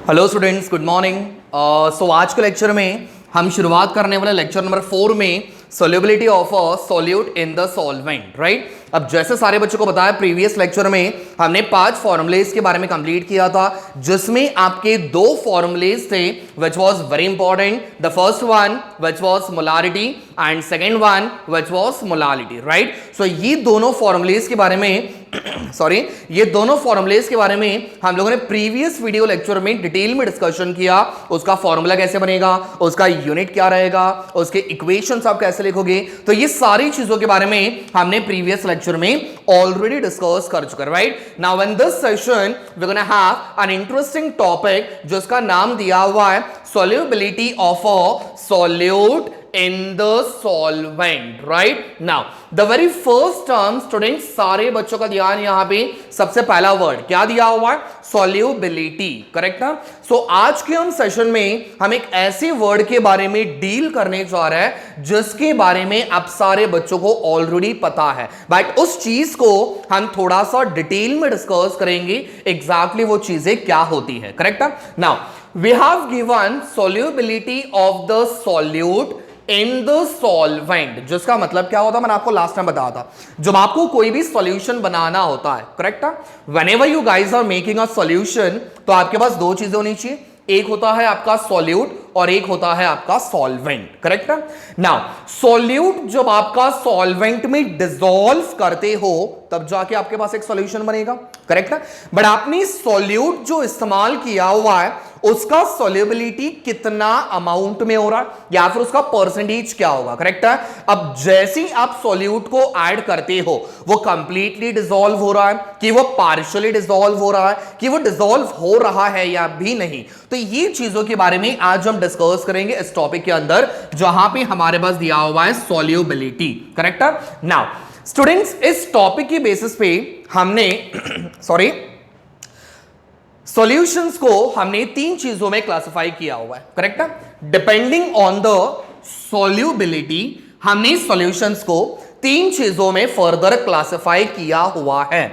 Hello students, good morning. So आज के lecture में हम शुरुआत करने वाले लेक्चर नंबर 4 में solubility of a solute in the solvent, right. अब जैसे सारे बच्चों को बताया, प्रीवियस लेक्चर में हमने 5 फॉर्मूलेज के बारे में कंप्लीट किया था, जिसमें आपके 2 फॉर्मूलेज थे which was very important. The first one which was molarity and second one which was molality, right. So ये दोनों फॉर्मूलेज के बारे में ये दोनों फॉर्मूलेज के बारे में हम लोगों ने प्रीवियस वीडियो लेक्चर में डिटेल में डिस्कशन किया। उसका फॉर्मूला कैसे बनेगा, उसका यूनिट क्या रहेगा, उसके इक्वेशंस आप कैसे लिखोगे, तो ये सारी चीजों के बारे में हमने प्रीवियस लेक्चर में ऑलरेडी डिस्कस कर चुके, right. Now in this session we gonna have an interesting topic जिसका नाम दिया हुआ है solubility of a solute in the solvent, right? Now the very first term, students, सारे बच्चों का ध्यान यहां पे सबसे पहला वर्ड क्या दिया हुआ है, solubility, करेक्ट ना। सो आज के हम सेशन में हम एक ऐसे वर्ड के बारे में डील करने जा रहे हैं जिसके बारे में आप सारे बच्चों को ऑलरेडी पता है, बट उस चीज को हम थोड़ा सा डिटेल में डिस्कस करेंगे एग्जैक्टली वो चीजें क्या होती है, करेक्ट ना। Now we have given solubility of the solute in the solvent, जिसका मतलब क्या होता है मैंने आपको लास्ट टाइम बताया था। जब आपको कोई भी सॉल्यूशन बनाना होता है, करेक्ट है, whenever you guys are making a solution, तो आपके पास 2 चीजें होनी चाहिए, एक होता है आपका सॉल्यूट और एक होता है आपका सॉल्वेंट, करेक्ट है। नाउ सॉल्यूट जब आपका सॉल्वेंट में डिसॉल्व करते हो तब जाके आपके पास एक सॉल्यूशन बनेगा, करेक्ट है। बट आपने सॉल्यूट जो इस्तेमाल किया हुआ है उसका सॉल्युबिलिटी कितना अमाउंट में हो रहा है या फिर उसका परसेंटेज क्या होगा, करेक्ट है। अब जैसे ही आप सॉल्यूट को ऐड करते हो वो कंप्लीटली डिसॉल्व हो रहा है कि वो पार्शियली डिसॉल्व हो रहा है कि वो डिसॉल्व हो रहा है या भी नहीं, तो ये चीजों के बारे में आज हम डिस्कस करेंगे इस टॉपिक के अंदर जहां पे हमारे पास दिया हुआ है सॉल्युबिलिटी, करेक्ट है। नाउ स्टूडेंट्स, इस टॉपिक के बेसिस पे हमने सॉल्यूशंस को हमने 3 चीजों में क्लासिफाई किया हुआ है, करेक्ट है। डिपेंडिंग ऑन द सॉल्युबिलिटी हमने सॉल्यूशंस को 3 चीजों में फर्दर क्लासिफाई किया हुआ है।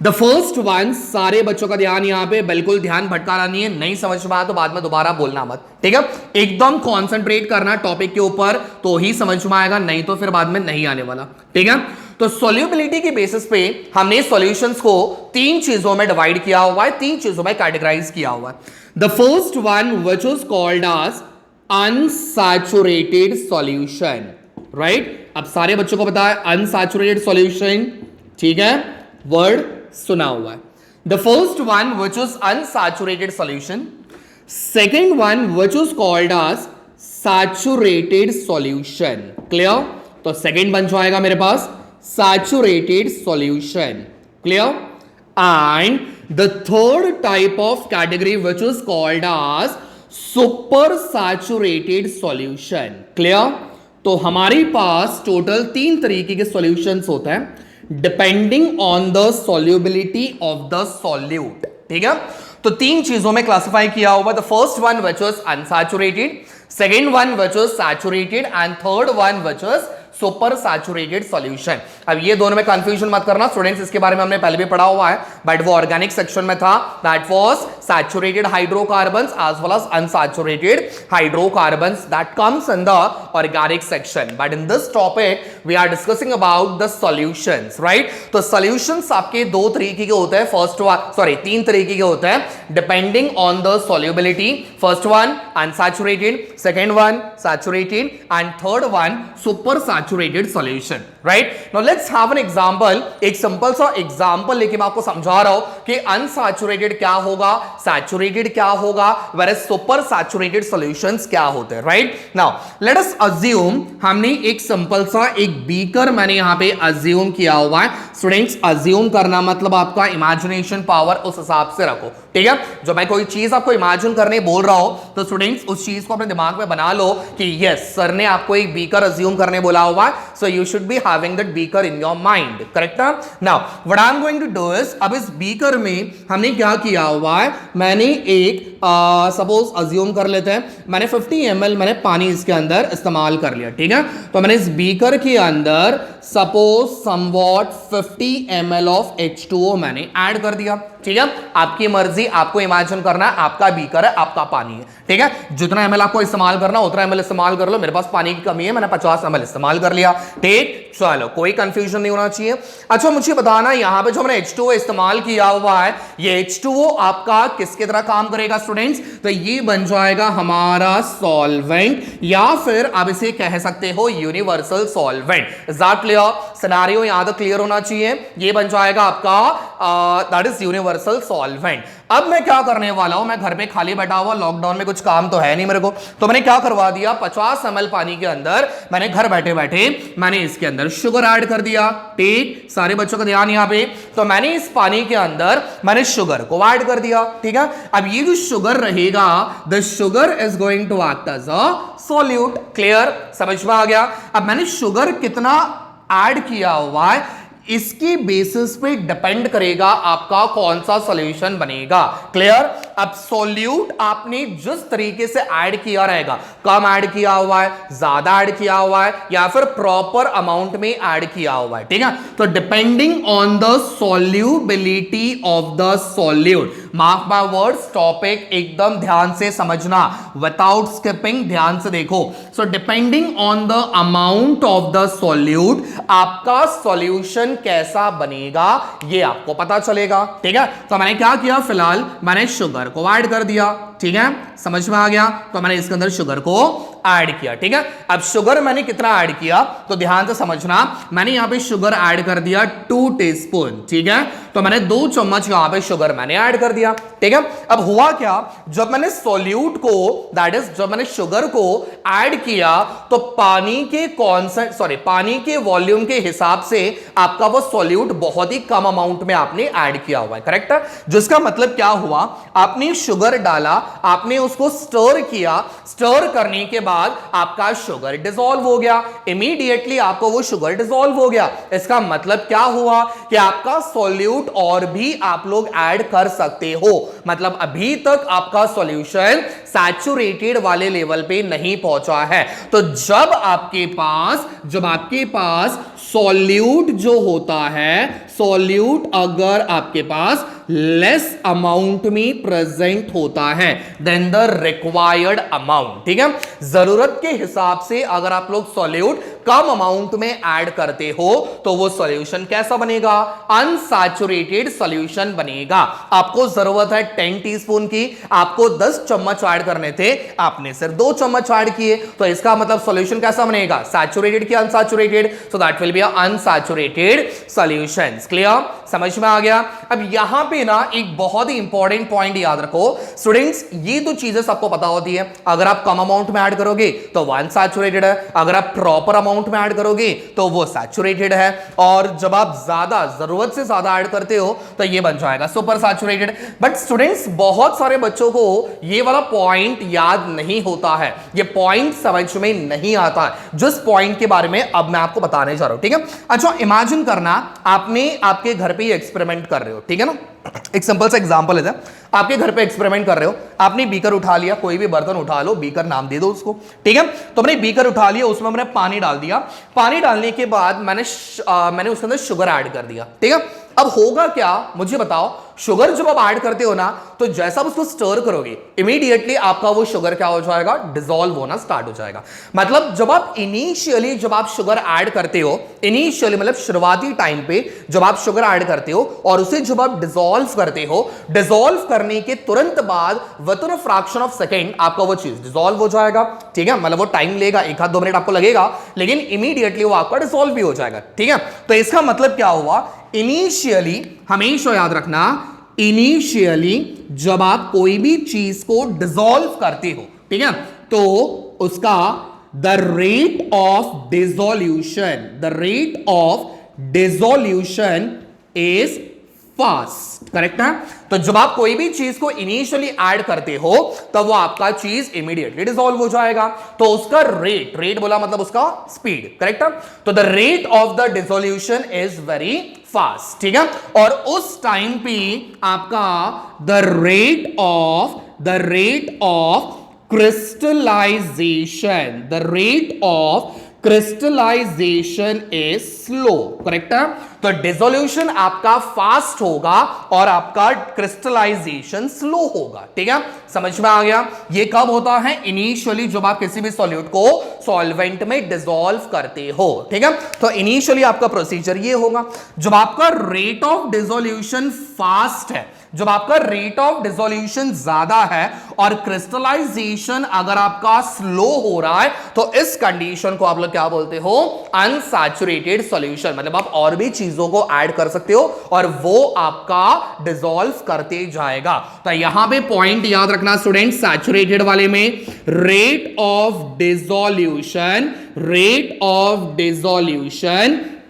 द फर्स्ट वन, सारे बच्चों का ध्यान यहां पे बिल्कुल ध्यान भटकाना नहीं है, नहीं समझ में आया तो बाद में दोबारा बोलना मत, ठीक है। एकदम कॉन्सेंट्रेट करना टॉपिक के ऊपर तो ही समझ में आएगा, नहीं तो फिर बाद में नहीं आने वाला, ठीक है। तो सॉल्युबिलिटी के बेसिस पे हमने सॉल्यूशंस को 3 चीजों में डिवाइड किया हुआ है, 3 चीजों में कैटेगराइज किया हुआ है। The first one which is called as unsaturated solution, right. अब सारे बच्चों को पता है अनसैचुरेटेड सॉल्यूशन, ठीक है, वर्ड सुना हुआ है। The first one which is unsaturated solution, second one which is called as saturated solution, clear. तो सेकंड बन जाएगा मेरे पास saturated solution, clear, and the third type of category which is called as super saturated solution, clear। तो हमारे पास total 3 तरीके के solutions होते हैं depending on the solubility of the solute, ठीक है। तो 3 चीजों में क्लासिफाई किया हुआ। The first one which is unsaturated, second one which is saturated and third one which is super saturated solution. अब ये दोनों में कंफ्यूजन मत करना स्टूडेंट्स, इसके बारे में हमने पहले भी पढ़ा हुआ है, बट वो ऑर्गेनिक सेक्शन में था। That was saturated hydrocarbons as well as unsaturated hydrocarbons that comes in the organic section, but in this topic we are discussing about the solutions, right. तो सॉल्यूशंस आपके 2 तरीके के होते हैं, 3 तरीके के होते हैं depending on the solubility. First one unsaturated, second one saturated and third one super saturated solution, right. Now let's have an example. एक सिंपल सा एग्जांपल लेके मैं आपको समझा रहा हूं कि अनसैचुरेटेड क्या होगा, सैचुरेटेड क्या होगा, वेयर सुपर सैचुरेटेड सॉल्यूशंस क्या होते हैं, right. Now let us assume, हमने एक सिंपल सा एक बीकर मैंने यहां पे अज्यूम किया हुआ है। स्टूडेंट्स, अज्यूम करना मतलब आपका इमेजिनेशन पावर उस हिसाब से रखो, ठीक है। जब मैं कोई चीज आपको इमेजिन करने बोल रहा हूं तो स्टूडेंट्स उस चीज को अपने दिमाग में बना लो कि यस सर ने आपको एक बीकर अज्यूम करने बोला हुआ, so you should be having that beaker in your mind, correct है। Now what I am going to do is, अब इस बीकर में हमने क्या किया हुआ है, मैंने एक सपोज अज्यूम कर लेते हैं मैंने 50 ml मैंने पानी इसके अंदर इस्तेमाल कर लिया, ठीक है। तो मैंने इस बीकर के अंदर suppose somewhat 50 ml of H2O मैंने ऐड कर दिया, ठीक है। आपकी मर्जी, आपको इमेजिन करना है आपका बीकर है, आपका पानी है, ठीक है। जितना ml आपको इस्तेमाल करना उतना ml इस्तेमाल कर लो। मेरे पास पानी की कमी है, मैंने 50 ml इस्तेमाल कर लिया, ठीक। चलो, कोई कंफ्यूजन नहीं होना चाहिए। अच्छा, मुझे बताना यहां पे जो हमने H2O इस्तेमाल किया हुआ है, ये H2O आपका किसकी तरह काम करेगा स्टूडेंट्स? तो ये बन जाएगा हमारा सॉल्वेंट, या फिर आप इसे कह सकते हो universal solvent. Is that clear? Scenario यहां तक क्लियर होना चाहिए। ये बन जाएगा आपका दैट इज यूनिवर्सल सॉल्वेंट। अब मैं क्या करने वाला हूं, मैं घर पे खाली बैठा हुआ, लॉकडाउन में कुछ काम तो है नहीं मेरे को, तो मैंने क्या करवा दिया, 50 ml पानी के अंदर मैंने घर बैठे बैठे मैंने इसके अंदर शुगर ऐड कर दिया, ठीक। सारे बच्चों का ध्यान यहां पे, तो मैंने इस पानी के अंदर मैंने शुगर को ऐड कर दिया, ठीक है। अब ये जो शुगर रहेगा, the sugar is going to act as a solute. Clear? समझ में आ गया? अब मैंने शुगर कितना ऐड किया हुआ है, इसकी बेसिस पे डिपेंड करेगा आपका कौन सा सॉल्यूशन बनेगा। क्लियर? अब सॉल्यूट आपने जिस तरीके से ऐड किया रहेगा, कम ऐड किया हुआ है, ज्यादा ऐड किया हुआ है, या फिर प्रॉपर अमाउंट में ऐड किया हुआ है, ठीक है। तो depending on the solubility of the solute, mark my words, topic एकदम ध्यान से समझना, विदाउट स्किपिंग, ध्यान से देखो। So depending on the amount of the solute, आपका सॉल्यूशन कैसा बनेगा ये आपको पता चलेगा, ठीक है। तो मैंने क्या किया, फिलहाल मैंने शुगर को ऐड कर दिया, ठीक है। समझ में आ गया? तो मैंने इसके अंदर शुगर को ऐड किया, ठीक है। अब शुगर मैंने कितना ऐड किया, तो ध्यान से समझना, मैंने यहां पे शुगर ऐड कर दिया 2 टीस्पून, ठीक है। तो मैंने 2 चम्मच यहां पे शुगर मैंने ऐड कर दिया, ठीक है। अब हुआ क्या, जब मैंने सॉल्यूट को, दैट इज जब मैंने शुगर को ऐड किया, तो पानी के पानी के वॉल्यूम के हिसाब से आपका वो सॉल्यूट बहुत ही कम अमाउंट में आपने ऐड किया हुआ है, करेक्ट है। जिसका मतलब क्या हुआ, आपने शुगर डाला, आपने उसको स्टर किया, स्टर करने के बाद आपका शुगर डिसॉल्व हो गया, इमीडिएटली आपको वो शुगर डिसॉल्व हो गया। इसका मतलब क्या हुआ कि आपका सॉल्यूट और भी आप लोग ऐड कर सकते हो, मतलब अभी तक आपका सॉल्यूशन सैचुरेटेड वाले लेवल पे नहीं पहुंचा है। तो जब आपके पास सॉल्यूट जो होता है, सॉल्यूट अगर आपके पास लेस अमाउंट में प्रेजेंट होता है देन द रिक्वायर्ड अमाउंट, ठीक है। जरूरत के हिसाब से अगर आप लोग सॉल्यूट कम अमाउंट में ऐड करते हो तो वो सॉल्यूशन कैसा बनेगा, अनसैचुरेटेड सॉल्यूशन बनेगा। आपको जरूरत है 10 टीस्पून की, आपको 10 चम्मच ऐड करने थे, आपने सिर्फ 2 चम्मच ऐड किए, तो इसका मतलब सॉल्यूशन कैसा बनेगा, सैचुरेटेड की unsaturated, so that will be unsaturated solutions. Clear? समझ में आ गया? अब यहां पे ना एक बहुत ही इंपॉर्टेंट पॉइंट याद रखो स्टूडेंट्स, ये तो चीजें सबको पता होती है, अगर आप कम अमाउंट में ऐड करोगे तो वो अनसैचुरेटेड है, अगर आप प्रॉपर अमाउंट में ऐड करोगे तो वो सैचुरेटेड है, और जब आप ज्यादा, जरूरत से ज्यादा ऐड करते हो तो ये बन जाएगा सुपर सैचुरेटेड। बट स्टूडेंट्स, बहुत सारे बच्चों को ये वाला पॉइंट याद नहीं होता है, ये पॉइंट समझ में नहीं आता है, जिस पॉइंट के बारे में अब मैं आपको बताने जा रहा हूं, ठीक है। अच्छा, इमेजिन करना आपने आपके घर पे एक्सपेरिमेंट कर रहे हो, ठीक है ना। एक सिंपल सा एग्जांपल है, आपके घर पे एक्सपेरिमेंट कर रहे हो, आपने बीकर उठा लिया, कोई भी बर्तन उठा लो, बीकर नाम दे दो उसको, ठीक है। तो मैंने बीकर उठा लिया, उसमें मैंने पानी डाल दिया, पानी डालने के बाद मैंने उसके अंदर शुगर ऐड कर दिया, ठीक है। अब होगा क्या, मुझे बताओ, शुगर जब आप ऐड करते हो ना, तो जैसा आप उसको स्टर करोगे, इमीडिएटली आपका वो शुगर क्या हो जाएगा, डिसॉल्व होना स्टार्ट हो जाएगा। मतलब जब आप शुगर ऐड करते हो, इनिशियली मतलब शुरुआती टाइम पे जब आप शुगर ऐड करते हो और उसे जब आप डिसॉल्व करते हो, डिसॉल्व करने के तुरंत बाद with in a fraction of second आपका वो चीज डिसॉल्व हो जाएगा, ठीक है। मतलब वो टाइम लेगा, 1-2 मिनट आपको लगेगा, लेकिन इमीडिएटली वो आपका डिसॉल्व भी हो जाएगा, ठीक है। तो इसका मतलब क्या हुआ, इनिशियली हमेशा याद रखना, इनिशियली जब आप कोई भी चीज को डिसॉल्व करते हो, ठीक है, तो उसका the rate of dissolution is fast, correct है। तो जब आप कोई भी चीज को इनिशियली ऐड करते हो तब वो आपका चीज इमीडिएटली डिसॉल्व हो जाएगा, तो उसका रेट बोला मतलब उसका स्पीड, करेक्ट है। तो the rate of the dissolution is very fast, ठीक है। और उस टाइम पे आपका the rate of crystallization crystallization is slow, correct है। तो डिसोल्यूशन आपका फास्ट होगा और आपका क्रिस्टलाइजेशन स्लो होगा, ठीक है, समझ में आ गया। ये कब होता है? इनिशियली जब आप किसी भी सॉल्यूट को सॉल्वेंट में डिसॉल्व करते हो, ठीक है। तो इनिशियली आपका प्रोसीजर ये होगा। जब आपका रेट ऑफ डिसोल्यूशन फास्ट है, जब आपका रेट ऑफ डिसोल्यूशन ज्यादा है और क्रिस्टलाइजेशन अगर आपका स्लो हो रहा है, तो इस कंडीशन को आप लोग क्या बोलते हो? Unsaturated solution. मतलब आप और भी चीजों को ऐड कर सकते हो और वो आपका डिसॉल्व करते जाएगा। तो यहां पे पॉइंट याद रखना स्टूडेंट, सैचुरेटेड वाले में rate of dissolution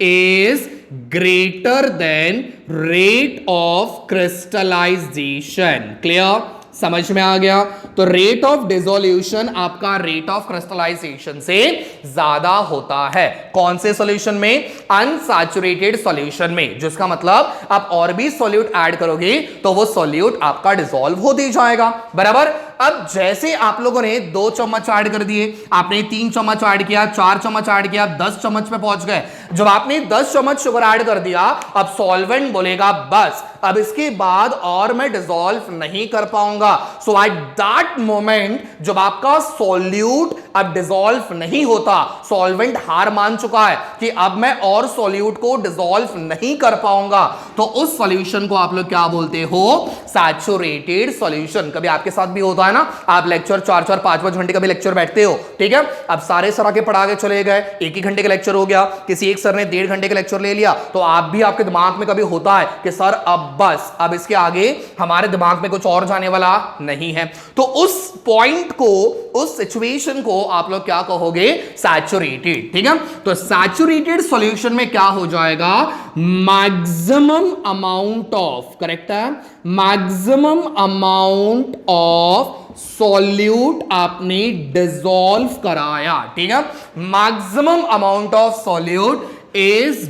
is greater than rate of crystallization। Clear, समझ में आ गया। तो रेट ऑफ डिसोल्यूशन आपका रेट ऑफ क्रिस्टलाइजेशन से ज्यादा होता है। कौन से सॉल्यूशन में? अनसैचुरेटेड सॉल्यूशन में, जिसका मतलब आप और भी सॉल्यूट ऐड करोगे तो वो सॉल्यूट आपका डिसॉल्व होते जाएगा, बराबर। अब जैसे आप लोगों ने 2 चम्मच ऐड कर दिए, आपने 3 चम्मच ऐड किया, 4 चम्मच ऐड किया, 10 चम्मच पे पहुंच गए। जब आपने 10 चम्मच शुगर ऐड कर दिया, अब सॉल्वेंट बोलेगा बस अब इसके बाद और मैं डिसॉल्व नहीं कर पाऊंगा। सो एट दैट मोमेंट जब आपका सॉल्यूट अब डिसॉल्व नहीं होता, सॉल्वेंट हार मान चुका है कि अब मैं और सॉल्यूट को डिसॉल्व नहीं कर पाऊंगा, तो उस सॉल्यूशन को आप लोग क्या बोलते हो? Saturated solution. कभी आपके साथ भी होता है ना, आप लेक्चर 4-4 5-5 घंटे का भी लेक्चर बैठते हो, ठीक है। अब सारे सर आके पढ़ा के चले गए, 1 ही घंटे का लेक्चर हो गया, किसी एक सर ने 1.5 घंटे का लेक्चर ले लिया, तो आप भी आपके दिमाग में कभी होता है कि सर अब बस अब इसके आगे हमारे दिमाग में कुछ और जाने वाला नहीं है। तो उस पॉइंट को, उस सिचुएशन को आप लोग क्या कहोगे? सैचुरेटेड, ठीक है। तो सैचुरेटेड सॉल्यूशन में क्या हो जाएगा? मैक्सिमम अमाउंट ऑफ, करेक्ट है, मैक्सिमम अमाउंट ऑफ सॉल्यूट आपने डिसॉल्व कराया, ठीक है। Maximum amount of solute is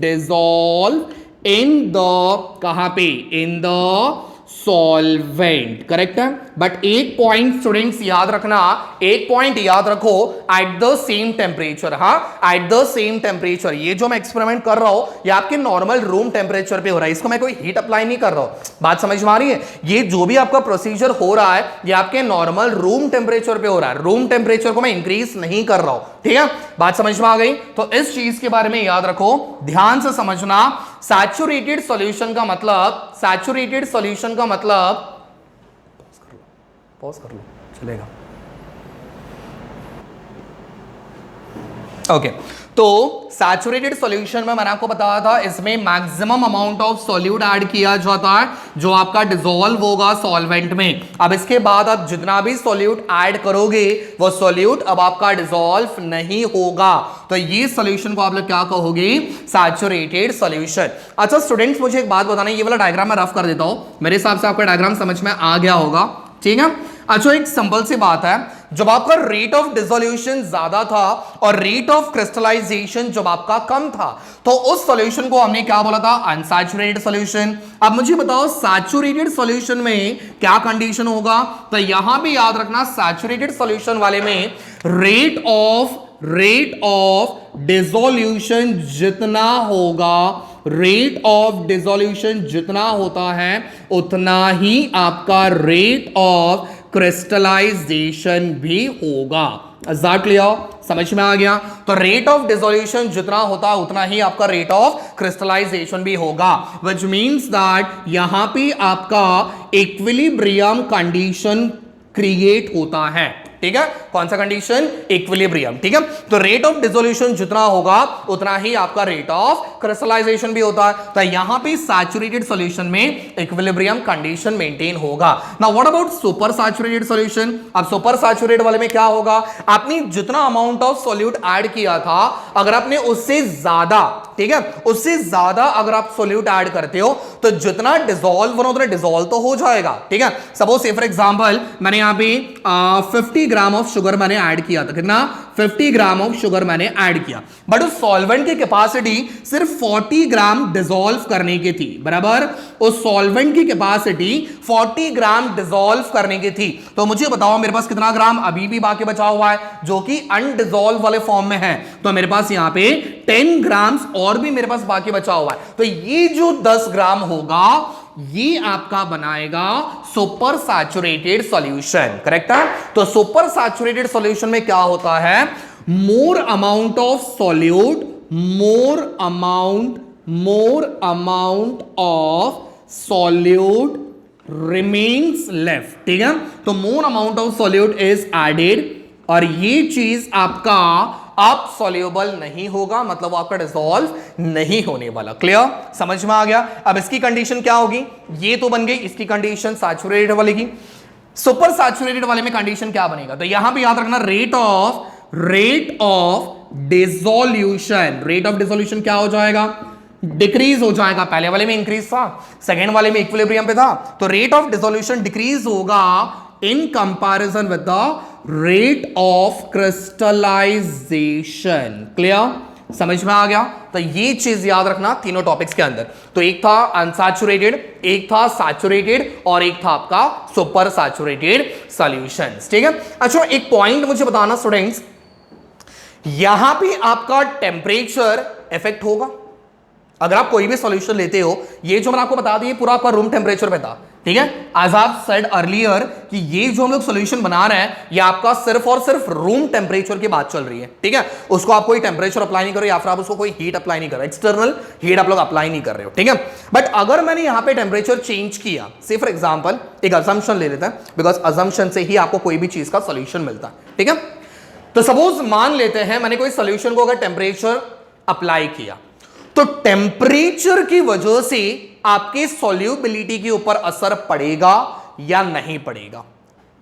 dissolve in the, कहां पे? इन द सॉल्वेंट, करेक्ट है। बट एक पॉइंट स्टूडेंट्स याद रखना, एक पॉइंट याद रखो, एट द सेम टेम्परेचर। हाँ, एट द सेम टेम्परेचर। ये जो मैं एक्सपेरिमेंट कर रहा हूं ये आपके नॉर्मल रूम टेम्परेचर पे हो रहा है, इसको मैं कोई हीट अप्लाई नहीं कर रहा हूं। बात समझ में आ रही है? ये जो भी आपका प्रोसीजर हो रहा है ये आपके नॉर्मल रूम टेम्परेचर पे हो रहा है, रूम टेम्परेचर को मैं इंक्रीज नहीं कर रहा हूं, ठीक है। बात समझ में आ गई? तो इस चीज के बारे में याद रखो, ध्यान से समझना। सैचुरेटेड सॉल्यूशन का मतलब, सैचुरेटेड सॉल्यूशन का मतलब, पॉज कर लो चलेगा, ओके। तो सैचुरेटेड सॉल्यूशन में मैंने आपको बताया था इसमें maximum amount of solute add किया जाता है जो आपका डिसॉल्व होगा सॉल्वेंट में। अब इसके बाद आप जितना भी सॉल्यूट ऐड करोगे वो सॉल्यूट अब आपका डिसॉल्व नहीं होगा, तो ये सॉल्यूशन को आप लोग क्या कहोगे? Saturated solution. अच्छा स्टूडेंट्स, मुझे एक बात बताना, ये वाला डायग्राम मैं रफ कर देता हूं, मेरे हिसाब से आपका डायग्राम समझ में आ गया होगा, ठीक है। अच्छा, एक सिंपल सी बात है, जब आपका रेट ऑफ डिसोल्यूशन ज्यादा था और रेट ऑफ क्रिस्टलाइजेशन जब आपका कम था, तो उस सॉल्यूशन को हमने क्या बोला था? Unsaturated solution. अब मुझे बताओ सैचुरेटेड सॉल्यूशन में क्या कंडीशन होगा? तो यहां भी याद रखना, सैचुरेटेड सॉल्यूशन वाले में रेट ऑफ डिसोल्यूशन जितना होगा, रेट ऑफ डिसोल्यूशन जितना होता है उतना ही आपका रेट ऑफ क्रिस्टलाइजेशन भी होगा। Is that clear? समझ में आ गया? तो रेट ऑफ डिसोल्यूशन जितना होता है उतना ही आपका रेट ऑफ क्रिस्टलाइजेशन भी होगा, व्हिच मींस दैट यहां पे आपका इक्विलिब्रियम कंडीशन क्रिएट होता है, ठीक है। कौन सा कंडीशन? इक्विलिब्रियम, ठीक है। तो रेट ऑफ डिसोल्यूशन जितना होगा उतना ही आपका रेट ऑफ क्रिस्टलाइजेशन भी होता है, तो यहां पे सैचुरेटेड सॉल्यूशन में इक्विलिब्रियम कंडीशन मेंटेन होगा। Now what about super saturated solution? अब सुपर सैचुरेटेड वाले में क्या होगा? आपने जितना अमाउंट ऑफ सॉल्यूट ऐड किया था, अगर आपने उससे ज्यादा, ठीक है, उससे ज्यादा अगर आप सॉल्यूट ऐड करते हो तो जितना डिसॉल्व होना उतना डिसॉल्व तो हो जाएगा, ठीक है। सपोज से फॉर एग्जांपल मैंने यहां पे 50 ग्राम ऑफ शुगर मैंने ऐड किया था, कितना? 50 ग्राम ऑफ शुगर मैंने ऐड किया, बट उस सॉल्वेंट की कैपेसिटी सिर्फ 40 ग्राम डिसॉल्व करने की थी, बराबर। उस सॉल्वेंट की कैपेसिटी 40 ग्राम डिसॉल्व करने की थी। तो मुझे बताओ मेरे पास कितना ग्राम अभी भी बाकी बचा हुआ है जो कि अनडिसॉल्व वाले फॉर्म में है। तो मेरे पास यहां पे 10 ग्राम और भी मेरे पास बाकी बचा हुआ है। तो ये जो 10 ग्राम होगा ये आपका बनाएगा सुपर सैचुरेटेड सॉल्यूशन, करेक्ट है। तो सुपर सैचुरेटेड सॉल्यूशन में क्या होता है, more amount of solute, more amount of solute remains left, ठीक है। तो more amount of solute is added और ये चीज आपका अब सॉल्युबल नहीं होगा, मतलब आपका डिसॉल्व नहीं होने वाला। क्लियर, समझ में आ गया। अब इसकी कंडीशन क्या होगी, ये तो बन गई इसकी कंडीशन सैचुरेटेड वाले की। सुपर सैचुरेटेड वाले में कंडीशन क्या बनेगा, तो यहां पे याद रखना rate of dissolution, rate of dissolution क्या हो जाएगा, डिक्रीज हो जाएगा। पहले वाले में इंक्रीज था, सेकेंड वाले में इक्विलिब्रियम पे था, तो रेट ऑफ डिसोल्यूशन डिक्रीज होगा in comparison with the rate of crystallization. Clear, समझ में आ गया। तो ये चीज याद रखना तीनों टॉपिक्स के अंदर। तो एक था अनसैचुरेटेड, एक था सैचुरेटेड और एक था आपका सुपर सैचुरेटेड सॉल्यूशंस, ठीक है। अच्छा, एक पॉइंट मुझे बताना स्टूडेंट्स, यहां पे आपका टेम्परेचर इफेक्ट होगा। अगर आप कोई भी सॉल्यूशन लेते हो, ये जो मैंने आपको बता दिया पूरा आपका रूम टेम्परेचर पे था, ठीक है। एज आप सेड अर्लियर कि ये जो हम लोग सॉल्यूशन बना रहे हैं ये आपका सिर्फ और सिर्फ रूम टेम्परेचर की बात चल रही है, ठीक है। उसको आप कोई टेम्परेचर अप्लाई नहीं कर रहे या फिर आप उसको कोई हीट अप्लाई नहीं कर रहे, एक्सटर्नल हीट आप लोग अप्लाई नहीं कर रहे हो, ठीक है। बट अगर मैंने यहां पे टेम्परेचर चेंज किया, से फॉर एग्जांपल एक अजम्पशन ले लेते हैं, बिकॉज अजम्पशन से ही आपको कोई भी चीज का सॉल्यूशन मिलता है, ठीक है। तो सपोज मान लेते हैं मैंने कोई सॉल्यूशन को अगर टेम्परेचर अप्लाई किया, तो टेम्परेचर की वजह से आपके सॉल्युबिलिटी के ऊपर असर पड़ेगा या नहीं पड़ेगा,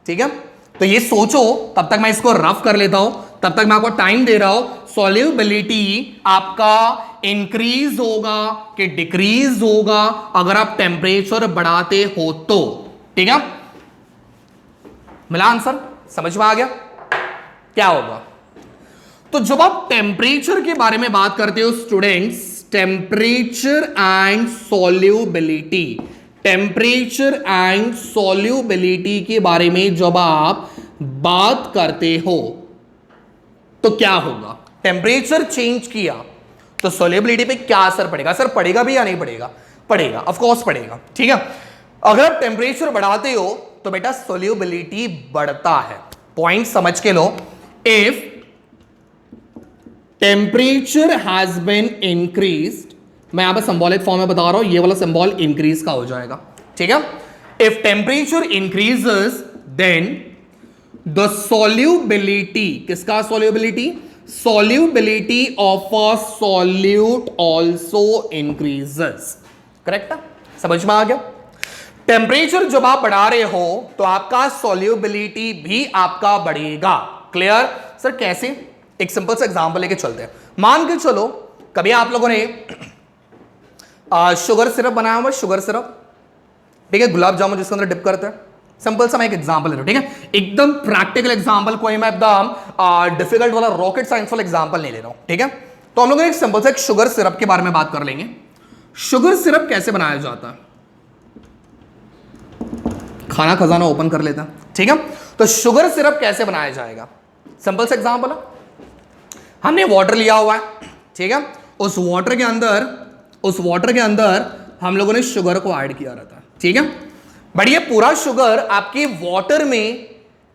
ठीक है। तो ये सोचो, तब तक मैं इसको रफ कर लेता हूं, तब तक मैं आपको टाइम दे रहा हूं। सॉल्युबिलिटी आपका इंक्रीज होगा कि डिक्रीज होगा अगर आप टेम्परेचर बढ़ाते हो तो, ठीक है। मिला आंसर, समझ में आ गया क्या होगा। तो जब आप टेम्परेचर के बारे में बात करते हो students, temperature and solubility, temperature and solubility के बारे में जब आप बात करते हो तो क्या होगा, टेम्परेचर चेंज किया तो सॉल्युबिलिटी पे क्या असर पड़ेगा, असर पड़ेगा भी या नहीं पड़ेगा, पड़ेगा, ऑफ कोर्स पड़ेगा, ठीक है। अगर आप टेम्परेचर बढ़ाते हो तो बेटा सॉल्युबिलिटी बढ़ता है। पॉइंट समझ के लो, if temperature has been increased, मैं यहां पर सिंबॉलिक फॉर्म में बता रहा हूं, ये वाला सिंबल इंक्रीज का हो जाएगा, ठीक है। If temperature increases then the solubility, किसका solubility, solubility of a solute also increases, correct है, समझ में आ गया। टेम्परेचर जब आप बढ़ा रहे हो तो आपका सॉल्युबिलिटी भी आपका बढ़ेगा। क्लियर सर, कैसे, एक सिंपल सा एग्जांपल लेके चलते हैं। मान के चलो कभी आप लोगों ने शुगर सिरप बनाया हुआ, शुगर सिरप, ठीक है, गुलाब जामुन जिसके अंदर डिप करते हैं। सिंपल सा मैं एक एग्जांपल ले रहा हूं, ठीक है, एकदम प्रैक्टिकल एग्जांपल, कोई मैं एकदम डिफिकल्ट वाला रॉकेट साइंस वाला एग्जांपल नहीं ले रहा हूं, ठीक है। तो हम लोग एक सिंपल सा एक शुगर सिरप के बारे में बात कर लेंगे। शुगर सिरप कैसे बनाया जाता है, खाना खजाना ओपन कर लेता है, ठीक है। तो शुगर सिरप कैसे बनाया जाएगा, सिंपल सा एग्जांपल है, हमने वाटर लिया हुआ है, ठीक है, उस वाटर के अंदर हम लोगों ने शुगर को ऐड किया रहता है, ठीक है। बट ये पूरा शुगर आपके वाटर में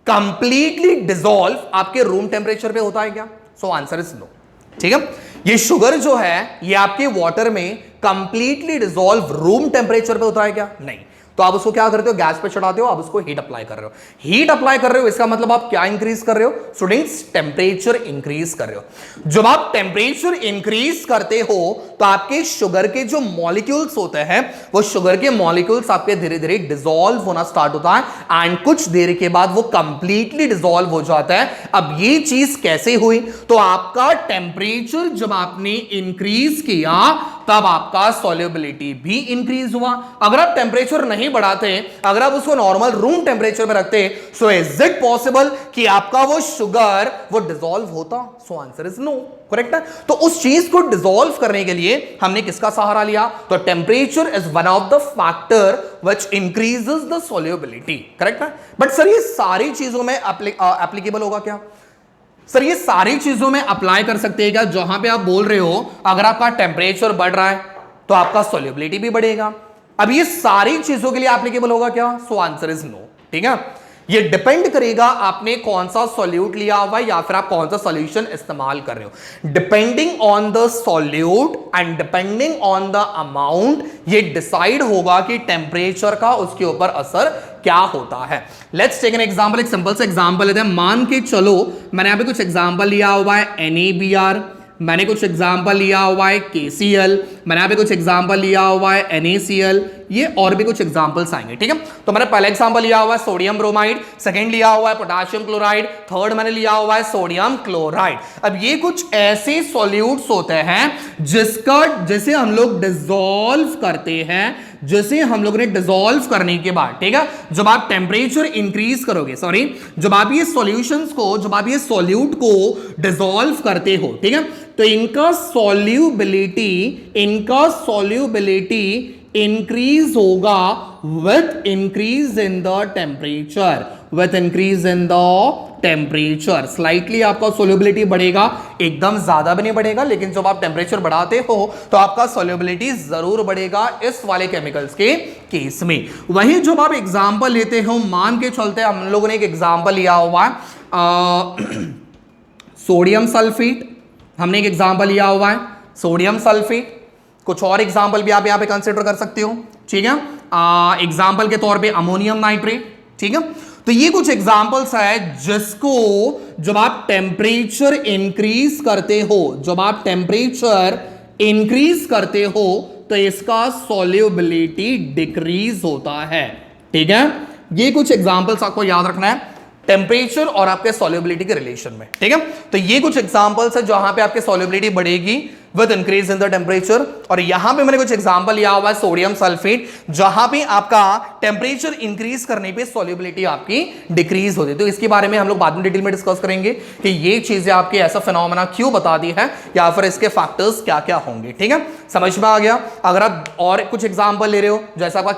कंप्लीटली डिसॉल्व आपके रूम टेम्परेचर पे होता है क्या, सो आंसर इज नो, ठीक है। ये शुगर जो है ये आपके वाटर में कंप्लीटली डिसॉल्व रूम टेम्परेचर पे होता है क्या, नहीं। तो आप उसको क्या करते हो, गैस पे चढ़ाते हो, आप उसको हीट अप्लाई कर रहे हो। हीट अप्लाई कर रहे हो इसका मतलब आप क्या इंक्रीज कर रहे हो स्टूडेंट्स, टेम्परेचर इंक्रीज कर रहे हो। जब आप टेम्परेचर इंक्रीज करते हो तो आपके शुगर के जो मॉलिक्यूल्स होते हैं वो शुगर के मॉलिक्यूल्स आपके धीरे धीरे डिसॉल्व होना स्टार्ट होता है एंड कुछ देर के बाद वो कंप्लीटली डिसॉल्व हो जाता है। अब ये चीज कैसे हुई, तो आपका टेम्परेचर जब आपने इंक्रीज किया तब आपका सॉल्युबिलिटी भी इंक्रीज हुआ। अगर आप टेम्परेचर नहीं नहीं बढ़ाते, अगर आप उसको नॉर्मल रूम टेम्परेचर में रखते, सो इज इट पॉसिबल कि आपका वो शुगर वो डिसॉल्व होता? So answer is no, correct है। तो उस चीज को डिसॉल्व करने के लिए हमने किसका सहारा लिया? तो temperature is one of the factor which increases the solubility, correct है। बट सर ये सारी चीजों में एप्लीकेबल होगा क्या? सर ये सारी चीजों में अप्लाई कर सकते हैं क्या? जहां पे आप बोल रहे हो अगर आपका टेम्परेचर बढ़ रहा है तो आपका सोल्यूबिलिटी भी बढ़ेगा, अब ये सारी चीजों के लिए एप्लीकेबल होगा क्या? सो आंसर इज नो, ठीक है। ये डिपेंड करेगा आपने कौन सा सॉल्यूट लिया हुआ है या फिर आप कौन सा सॉल्यूशन इस्तेमाल कर रहे हो। Depending on the solute and depending on the amount, ये डिसाइड होगा कि टेम्परेचर का उसके ऊपर असर क्या होता है। लेट्स टेक एन एग्जांपल, एक सिंपल सा एग्जांपल लेते हैं। मान के चलो मैंने यहां पे कुछ एग्जांपल लिया हुआ है NaBr, मैंने कुछ एग्जांपल लिया हुआ है KCl, मैंने यहाँ पे कुछ एग्जांपल लिया हुआ है NaCl, ये और भी कुछ एग्जांपल्स आएंगे, ठीक है। तो मैंने पहला एग्जांपल लिया हुआ है सोडियम ब्रोमाइड, सेकंड लिया हुआ है पोटेशियम क्लोराइड, थर्ड मैंने लिया हुआ है सोडियम क्लोराइड। अब ये कुछ ऐसे सॉल्यूट्स होते हैं जिसे हम लोग डिसॉल्व करते हैं, जैसे हम लोग ने डिसॉल्व करने के बाद, ठीक है, जब आप टेम्परेचर इंक्रीज करोगे, सॉरी, जब आप ये सॉल्यूशंस को, जब आप ये सॉल्यूट को डिसॉल्व करते हो, ठीक है, तो इनका सॉल्यूबिलिटी इंक्रीज होगा with increase in the temperature, slightly आपका सोल्यूबिलिटी बढ़ेगा, एकदम ज्यादा भी नहीं बढ़ेगा, लेकिन जब आप टेम्परेचर बढ़ाते हो तो आपका सोल्यूबिलिटी जरूर बढ़ेगा इस वाले केमिकल्स के केस में। वहीं जब आप एग्जांपल लेते हो, मान के चलते हैं हम लोगों ने एक एग्जांपल लिया हुआ है सोडियम सल्फेट, हमने एक एग्जांपल लिया हुआ है सोडियम सल्फेट, कुछ और एग्जांपल भी आप यहां पे कंसीडर कर सकते हो, ठीक है। एग्जांपल के तौर पे अमोनियम नाइट्रेट, ठीक है। तो ये कुछ एग्जांपल्स है जिसको जब आप टेम्परेचर इंक्रीज करते हो, जब आप टेम्परेचर इंक्रीज करते हो तो इसका सॉल्युबिलिटी डिक्रीज होता है, ठीक है। ये कुछ एग्जांपल्स आपको याद रखना है टेम्परेचर और आपके सॉल्युबिलिटी के रिलेशन में, ठीक है। तो ये कुछ एग्जांपल्स है जहां पे आपके सॉल्युबिलिटी बढ़ेगी with increase in the temperature, और यहां पे मैंने कुछ एग्जांपल लिया हुआ है सोडियम सल्फेट, जहां पे आपका टेम्परेचर इंक्रीज करने पे सॉल्युबिलिटी आपकी डिक्रीज होती है। तो इसके बारे में हम लोग बाद में डिटेल में डिस्कस करेंगे कि ये चीजें आपके ऐसा फिनोमेना क्यों बता दी है या फिर इसके फैक्टर्स क्या क्या होंगे, ठीक है, समझ में आ गया। अगर आप और कुछ एग्जाम्पल ले रहे हो, जैसा आपका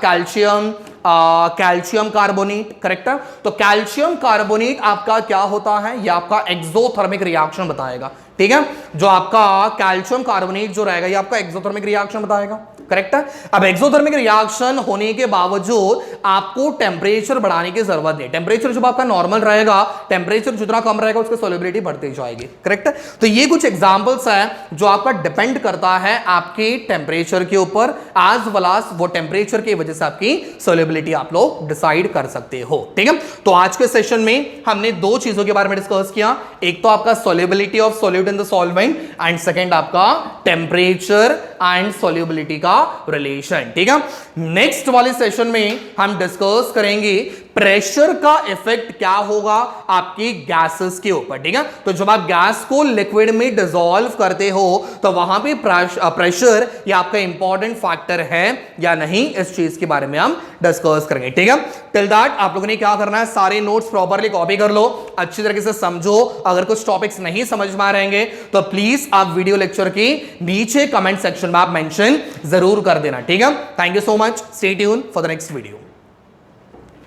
कैल्शियम कार्बोनेट, करेक्ट है, तो कैल्शियम कार्बोनेट आपका क्या होता है, यह आपका एक्सोथर्मिक रिएक्शन बताएगा, ठीक है। जो आपका कैल्शियम कार्बोनेट जो रहेगा ये आपका एक्सोथर्मिक रिएक्शन बताएगा, करेक्ट है। अब एक्सोथर्मिक रिएक्शन होने के बावजूद आपको टेम्परेचर बढ़ाने की जरूरत नहीं, टेम्परेचर जब आपका नॉर्मल रहेगा, टेम्परेचर जितना कम रहेगा उसकी सॉल्युबिलिटी बढ़ती जाएगी, करेक्ट है। तो ये कुछ एग्जांपल्स है जो आपका डिपेंड करता है आपके टेम्परेचर के ऊपर, एज वेल एज वो टेम्परेचर की वजह से आपकी सॉल्युबिलिटी आप लोग डिसाइड कर सकते हो, ठीक है। तो आज के सेशन में हमने दो चीजों के बारे में डिस्कस किया, एक तो आपका solubility of solute in the solvent and second आपका टेम्परेचर एंड सॉल्युबिलिटी का रिलेशन, ठीक है। नेक्स्ट वाले सेशन में हम डिस्कस करेंगे प्रेशर का इफेक्ट क्या होगा आपकी गैसेस के ऊपर, ठीक है। तो जब आप गैस को लिक्विड में डिसॉल्व करते हो तो वहां पे प्रेशर ये आपका इंपॉर्टेंट फैक्टर है या नहीं, इस चीज के बारे में हम डिस्कस करेंगे, ठीक है। टिल दैट आप लोगों ने क्या करना है, सारे नोट्स प्रॉपरली कॉपी कर लो, अच्छी तरीके से समझो। अगर कुछ टॉपिक्स नहीं समझ में आ रहेंगे तो प्लीज आप वीडियो लेक्चर के नीचे कमेंट सेक्शन में आप मेंशन जरूर कर देना, ठीक है। Thank you so much, stay tune for the next video.